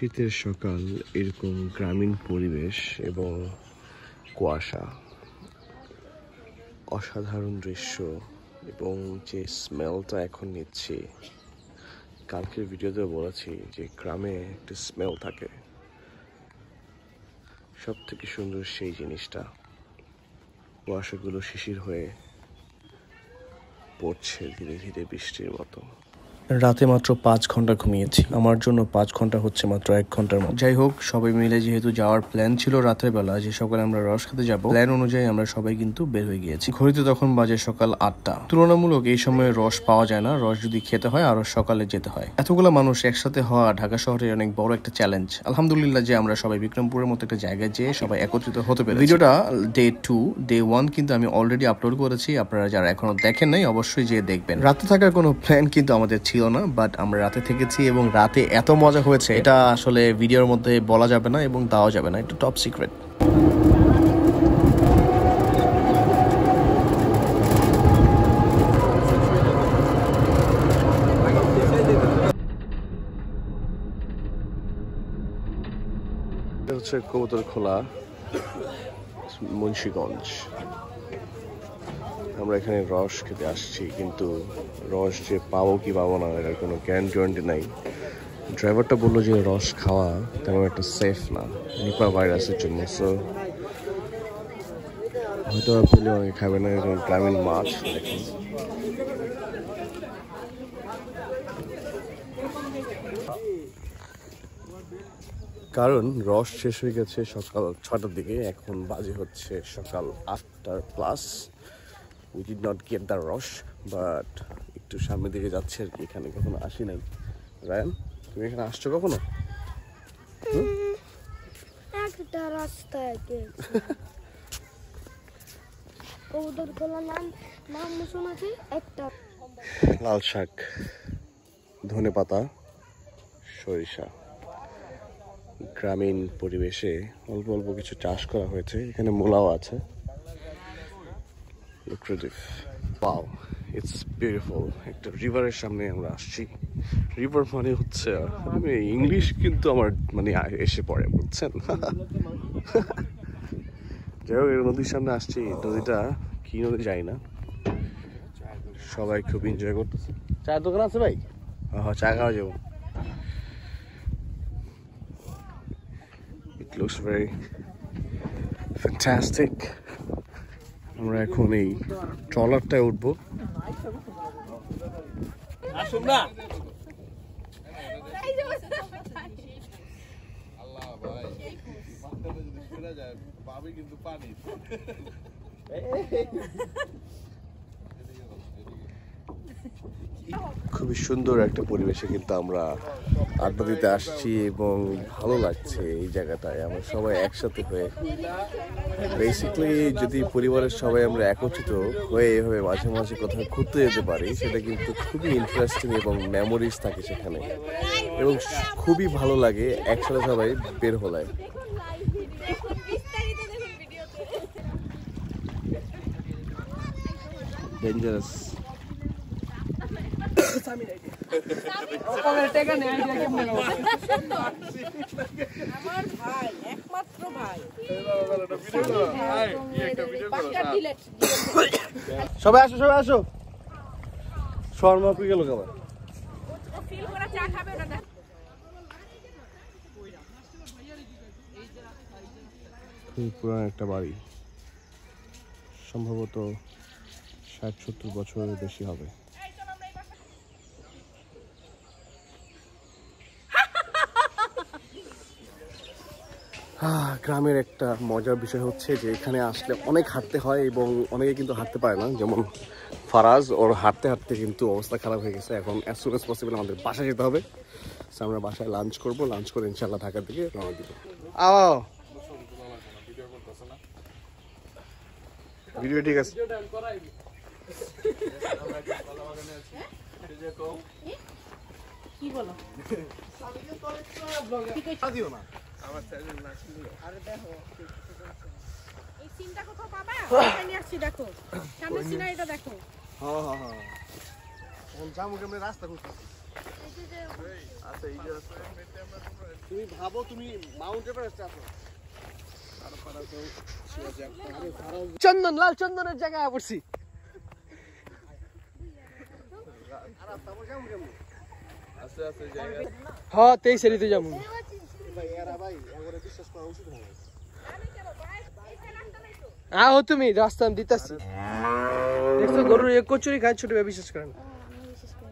শীতের সকাল, এরকম গ্রামীণ পরিবেশ এবং কুয়াশা, অসাধারণ দৃশ্য এবং যে স্মেলটা এখন নিচ্ছি, কালকের ভিডিওতে বলেছি যে গ্রামে একটা স্মেল থাকে, সব থেকে সুন্দর সেই জিনিসটা। কুয়াশাগুলো শিশির হয়ে পড়ছে ধীরে ধীরে বৃষ্টির মতো। রাতে মাত্র 5 ঘন্টা ঘুমিয়েছি। আমার জন্য 5 ঘন্টা হচ্ছে মাত্র 1 ঘন্টার মতো। যাই হোক, সবাই মিলে যেহেতু যাওয়ার প্ল্যান ছিল রাতের বেলা, যে সকালে আমরা রস খেতে যাব, প্ল্যান অনুযায়ী আমরা সবাই কিন্তু বের হয়ে গিয়েছি। ঘড়িতে তখন বাজে সকাল 8টা। তুলনামূলক এই সময়ে রস পাওয়া যায় না। রস যদি খেতে হয় আরো সকালে যেতে হয়। এতগুলো মানুষ একসাথে হওয়া ঢাকা শহরে অনেক বড় একটা চ্যালেঞ্জ। আলহামদুলিল্লাহ যে আমরা সবাই বিক্রমপুরের মতো একটা জায়গায় যেয়ে সবাই একত্রিত হতে পেরেছি। ভিডিওটা ডে 2, ডে 1 কিন্তু আমি অলরেডি আপলোড করেছি। আপনারা যারা এখনো দেখেন নাই অবশ্যই যেয়ে দেখবেন। রাতে থাকার কোনো প্ল্যান কিন্তু আমাদের ছিল না, বাট আমরা রাতে থেকেছি এবং রাতে এত মজা হয়েছে, এটা আসলে ভিডিওর মধ্যে বলা যাবে না এবং দেওয়া যাবে না, এটা টপ সিক্রেট। এটা হচ্ছে কবুতরখোলা, মুন্সিগঞ্জ। আমরা এখানে রস খেতে আসছি, কিন্তু রস যে পাবো কি পাবো না এটার কোনো গ্যারান্টি নাই। ড্রাইভারটা বললো যে রস খাওয়া তেমন একটা সেফ না নিপা ভাইরাসের জন্য, সো হয়তো পেলে অনেকে খাবে না। এরকম গ্রামীণ মাছ দেখুন। কারণ রস শেষ হয়ে গেছে সকাল 6টার দিকে, এখন বাজে হচ্ছে সকাল 8টার plus. We did not get the rush, but একটু সামনের দিকে যাচ্ছে আর কি। এখানে কখনো আসি নাই। রায়ান, তুমি এখানে আসছো কখনো? একটা রাস্তায় নাম শুনেছি একটা। লাল শাক, ধনে পাতা, সরিষা। গ্রামীণ পরিবেশে অল্প অল্প কিছু চাষ করা হয়েছে। এখানে মূলাও আছে। Wow, it's beautiful. একটা রিভারের সামনে আমরা আসছি। রিভার মানে হচ্ছে ইংলিশ কিন্তু আমার মানে এসে পড়ে, বুঝছেন? যাই হোক, এর নদীর সামনে আসছি। নদীটা কি নদী যাই না, সবাই খুব এনজয় করতেছে। চায়ের দোকান আছে ভাই? হ্যাঁ, চা খাওয়া যাবো। It looks very fantastic. আমরা এখন এই ট্রলারটায় উঠবো। আসুন না। খুবই সুন্দর একটা পরিবেশে কিন্তু আমরা আড্ডা দিতে আসছি এবং ভালো লাগছে এই জায়গাটায়। আমরা সবাই একসাথে হয়ে, বেসিক্যালি যদি পরিবারের সবাই আমরা একত্রিত হয়ে এভাবে মাঝে মাঝে কোথাও ঘুরতে যেতে পারি, সেটা কিন্তু খুবই ইন্টারেস্টিং এবং মেমোরিজ থাকে সেখানে, এবং খুবই ভালো লাগে একসাথে সবাই বের হলে। ডেঞ্জারাস। আমার ভাই, একমাত্র ভাই। সবাই আসো, সবাই আসো। শর্মা পি গেল খাবার। খুব পুরান একটা বাড়ি, সম্ভবত 60-70 বছরের বেশি হবে। গ্রামের একটা মজার বিষয় হচ্ছে যে এখানে আসলে অনেক হাঁটতে হয় এবং অনেকে কিন্তু হাঁটতে পারে না। যেমন ফারাজ, ওর হাঁটতে হাঁটতে কিন্তু অবস্থা খারাপ হয়ে গেছে। এখন অ্যাজ সুন অ্যাজ পসিবল আমাদের বাসায় যেতে হবে। আমরা বাসায় লাঞ্চ করবো, লাঞ্চ করে ইনশাল্লাহ ঢাকার দিকে রওনা দিব। ভিডিও ঠিক আছে। কি বলো? আমার চ্যানেল না ছিল। আরে দেখো, এই সিনটা কোথাও পাবা? আমি আসছি, দেখো সামনে সিনারিটা দেখো। হ্যাঁ হ্যাঁ হ্যাঁ, কোন জামু কেমনে রাস্তা করতেছি। আচ্ছা এই যে তুমি ভাবো তুমি মাউন্ট এভারেস্টে আছো চন্দন লাল চন্দনের জায়গায় পড়ছি আস্তে আস্তে জায়গা হ্যাঁ 23 এরিতে যাবো ভাই এরা ভাই এবারে বিশ্বাস করা উচিত না আহ তুমি রাস্তা আমি দিতাছি দেখছো গরুর এক কচুরি খায় ছোট বিশ্বাস করেন আমি বিশেষ করে